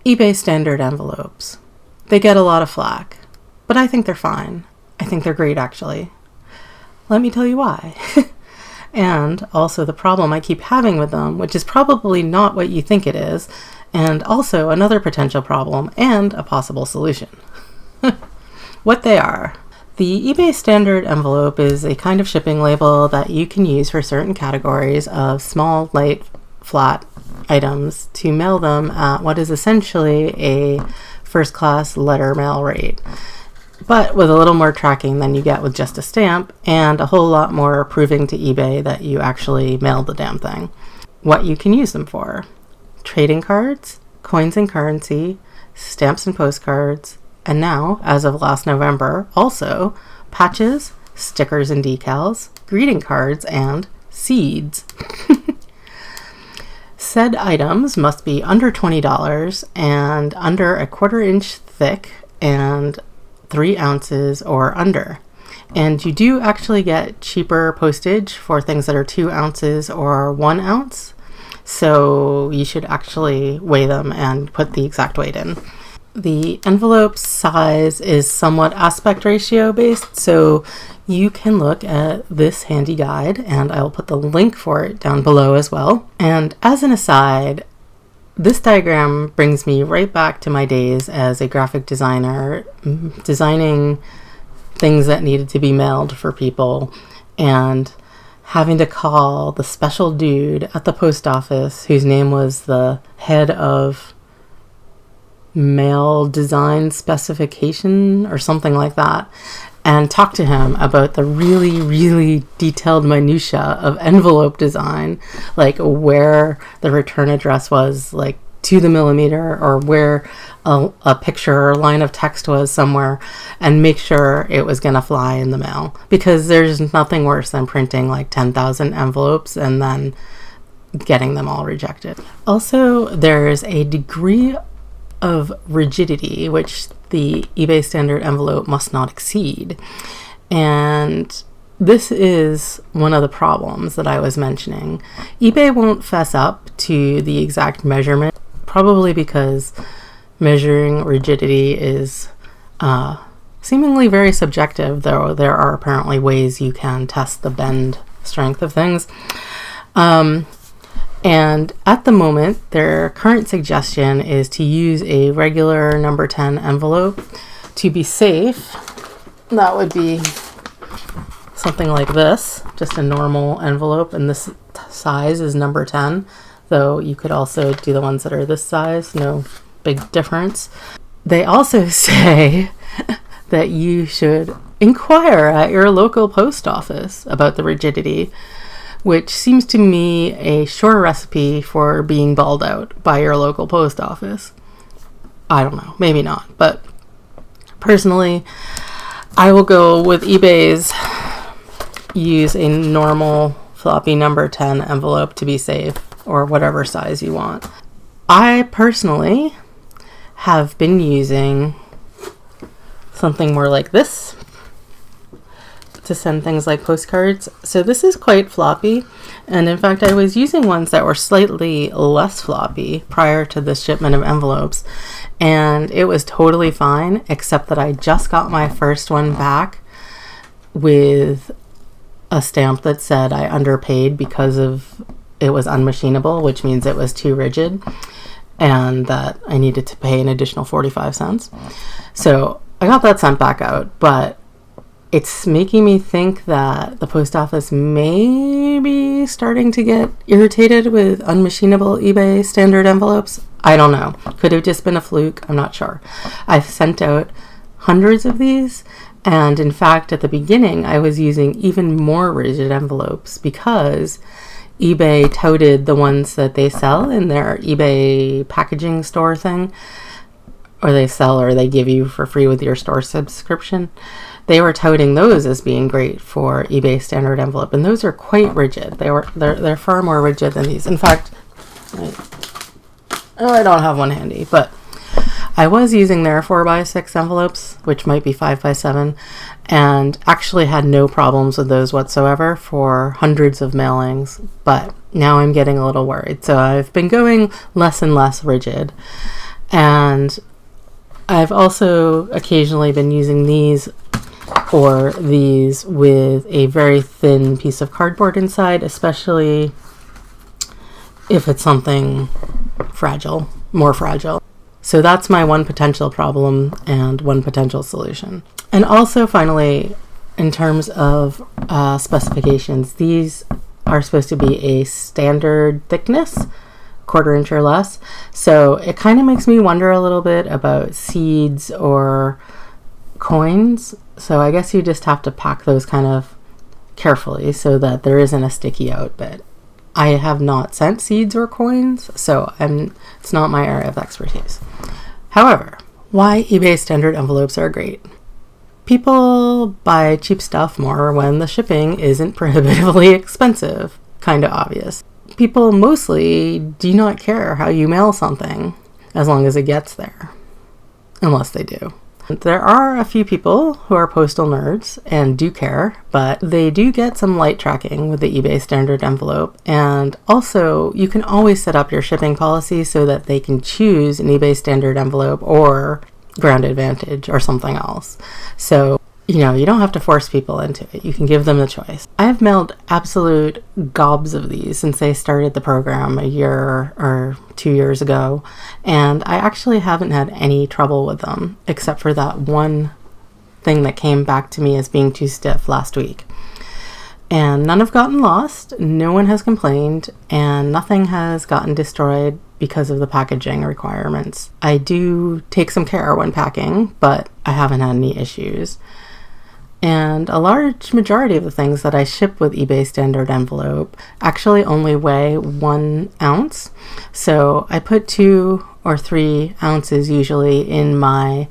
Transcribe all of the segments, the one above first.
eBay standard envelopes. They get a lot of flack, but I think they're fine. I think they're great, actually. Let me tell you why. And also the problem I keep having with them, which is probably not what you think it is, and also another potential problem and a possible solution. What they are. The eBay standard envelope is a kind of shipping label that you can use for certain categories of small, light, flat items to mail them at what is essentially a first-class letter mail rate, but with a little more tracking than you get with just a stamp, and a whole lot more proving to eBay that you actually mailed the damn thing. What you can use them for: trading cards, coins and currency, stamps and postcards, and now, as of last November, also patches, stickers and decals, greeting cards, and seeds. Said items must be under $20 and under a 1/4 inch thick and 3 ounces or under. And you do actually get cheaper postage for things that are 2 ounces or 1 ounce. So you should actually weigh them and put the exact weight in. The envelope size is somewhat aspect ratio based, so you can look at this handy guide, and I'll put the link for it down below as well. And as an aside, this diagram brings me right back to my days as a graphic designer, designing things that needed to be mailed for people, and having to call the special dude at the post office whose name was the head of mail design specification or something like that, and talk to him about the really, really detailed minutia of envelope design, like where the return address was, like to the millimeter, or where a picture or line of text was somewhere, and make sure it was going to fly in the mail. Because there's nothing worse than printing like 10,000 envelopes and then getting them all rejected. Also, there's a degree of rigidity which the eBay standard envelope must not exceed, and this is one of the problems that I was mentioning. eBay won't fess up to the exact measurement, probably because measuring rigidity is seemingly very subjective, though there are apparently ways you can test the bend strength of things. And at the moment, their current suggestion is to use a regular number 10 envelope. To be safe, that would be something like this, just a normal envelope, and this size is number 10, though you could also do the ones that are this size, no big difference. They also say that you should inquire at your local post office about the rigidity, which seems to me a sure recipe for being bawled out by your local post office. I don't know, maybe not, but personally, I will go with eBay's use a normal floppy number 10 envelope to be safe, or whatever size you want. I personally have been using something more like this to send things like postcards. So this is quite floppy, and in fact I was using ones that were slightly less floppy prior to this shipment of envelopes, and it was totally fine, except that I just got my first one back with a stamp that said I underpaid because of it was unmachinable, which means it was too rigid, and that I needed to pay an additional 45 cents. So I got that sent back out, but it's making me think that the post office may be starting to get irritated with unmachinable eBay standard envelopes. I don't know. Could have just been a fluke. I'm not sure. I've sent out hundreds of these, and in fact, at the beginning, I was using even more rigid envelopes because eBay touted the ones that they sell in their eBay packaging store thing, or they sell or they give you for free with your store subscription. They were touting those as being great for eBay standard envelope, and those are quite rigid. They're far more rigid than these. In fact, I don't have one handy, but I was using their 4x6 envelopes, which might be 5x7, and actually had no problems with those whatsoever for hundreds of mailings, but now I'm getting a little worried. So I've been going less and less rigid. And I've also occasionally been using these or these with a very thin piece of cardboard inside, especially if it's something fragile, more fragile. So that's my one potential problem and one potential solution. And also, finally, in terms of specifications, these are supposed to be a standard thickness, 1/4 inch or less. So it kind of makes me wonder a little bit about seeds or coins. So I guess you just have to pack those kind of carefully so that there isn't a sticky out bit. I have not sent seeds or coins, so it's not my area of expertise. However, why eBay standard envelopes are great. People buy cheap stuff more when the shipping isn't prohibitively expensive. Kind of obvious. People mostly do not care how you mail something as long as it gets there. Unless they do. There are a few people who are postal nerds and do care, but they do get some light tracking with the eBay standard envelope. And also, you can always set up your shipping policy so that they can choose an eBay standard envelope or Ground Advantage or something else. So, you don't have to force people into it. You can give them the choice. I have mailed absolute gobs of these since they started the program a year or 2 years ago, and I actually haven't had any trouble with them, except for that one thing that came back to me as being too stiff last week. And none have gotten lost, no one has complained, and nothing has gotten destroyed because of the packaging requirements. I do take some care when packing, but I haven't had any issues. And a large majority of the things that I ship with eBay standard envelope actually only weigh 1 ounce. So I put 2 or 3 ounces usually in my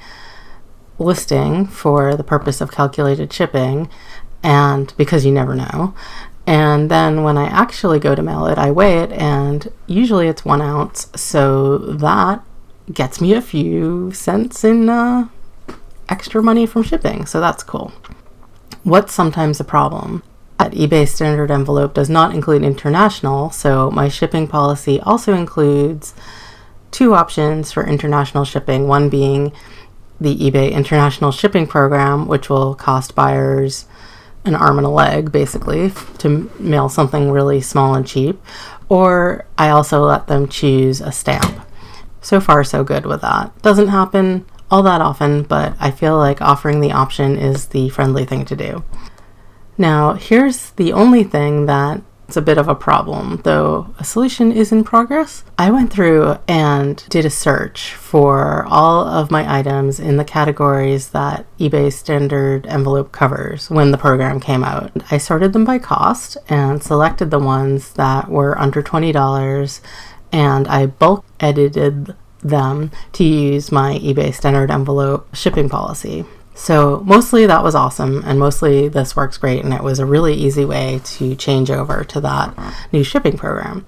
listing for the purpose of calculated shipping, and because you never know. And then when I actually go to mail it, I weigh it, and usually it's 1 ounce. So that gets me a few cents in extra money from shipping. So that's cool. What's sometimes a problem? That eBay standard envelope does not include international, so my shipping policy also includes 2 options for international shipping, one being the eBay International Shipping Program, which will cost buyers an arm and a leg, basically, to mail something really small and cheap, or I also let them choose a stamp. So far, so good with that. Doesn't happen all that often, but I feel like offering the option is the friendly thing to do. Now, here's the only thing that's a bit of a problem, though a solution is in progress. I went through and did a search for all of my items in the categories that eBay standard envelope covers when the program came out. I sorted them by cost and selected the ones that were under $20, and I bulk edited them to use my eBay standard envelope shipping policy. So mostly that was awesome, and mostly this works great, and it was a really easy way to change over to that new shipping program.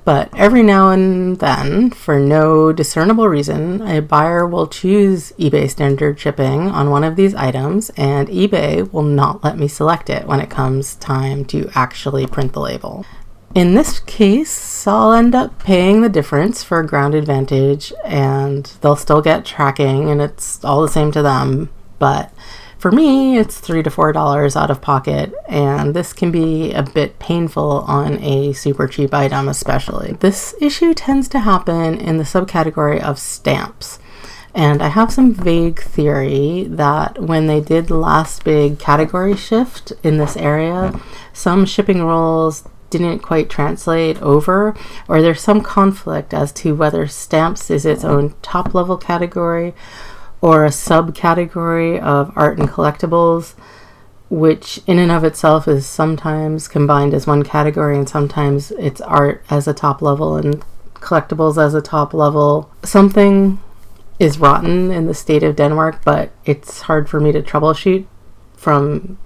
But every now and then, for no discernible reason, a buyer will choose eBay standard shipping on one of these items, and eBay will not let me select it when it comes time to actually print the label. In this case, I'll end up paying the difference for Ground Advantage, and they'll still get tracking, and it's all the same to them. But for me, it's $3 to $4 out of pocket, and this can be a bit painful on a super cheap item especially. This issue tends to happen in the subcategory of stamps. And I have some vague theory that when they did the last big category shift in this area, some shipping rules didn't quite translate over, or there's some conflict as to whether stamps is its own top level category or a subcategory of art and collectibles, which in and of itself is sometimes combined as one category, and sometimes it's art as a top level and collectibles as a top level. Something is rotten in the state of Denmark, but it's hard for me to troubleshoot from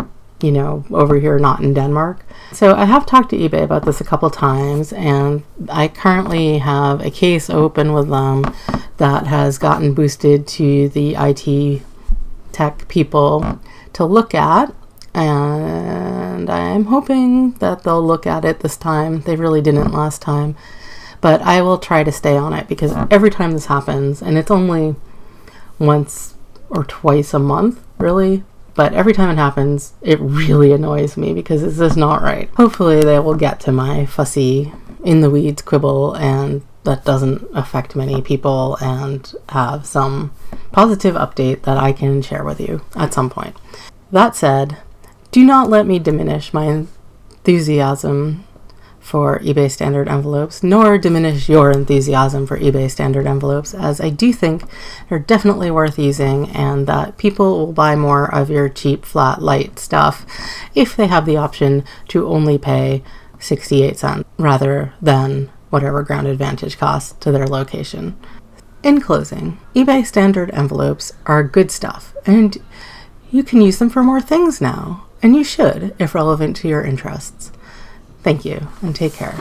over here, not in Denmark. So I have talked to eBay about this a couple times, and I currently have a case open with them that has gotten boosted to the IT tech people to look at, and I'm hoping that they'll look at it this time. They really didn't last time. But I will try to stay on it because every time this happens, and it's only once or twice a month, really, but every time it happens, it really annoys me because it's just not right. Hopefully they will get to my fussy, in the weeds quibble, and that doesn't affect many people, and have some positive update that I can share with you at some point. That said, do not let me diminish my enthusiasm for eBay standard envelopes, nor diminish your enthusiasm for eBay standard envelopes, as I do think they're definitely worth using, and that people will buy more of your cheap, flat, light stuff if they have the option to only pay 68 cents rather than whatever ground advantage costs to their location. In closing, eBay standard envelopes are good stuff, and you can use them for more things now, and you should if relevant to your interests. Thank you, and take care.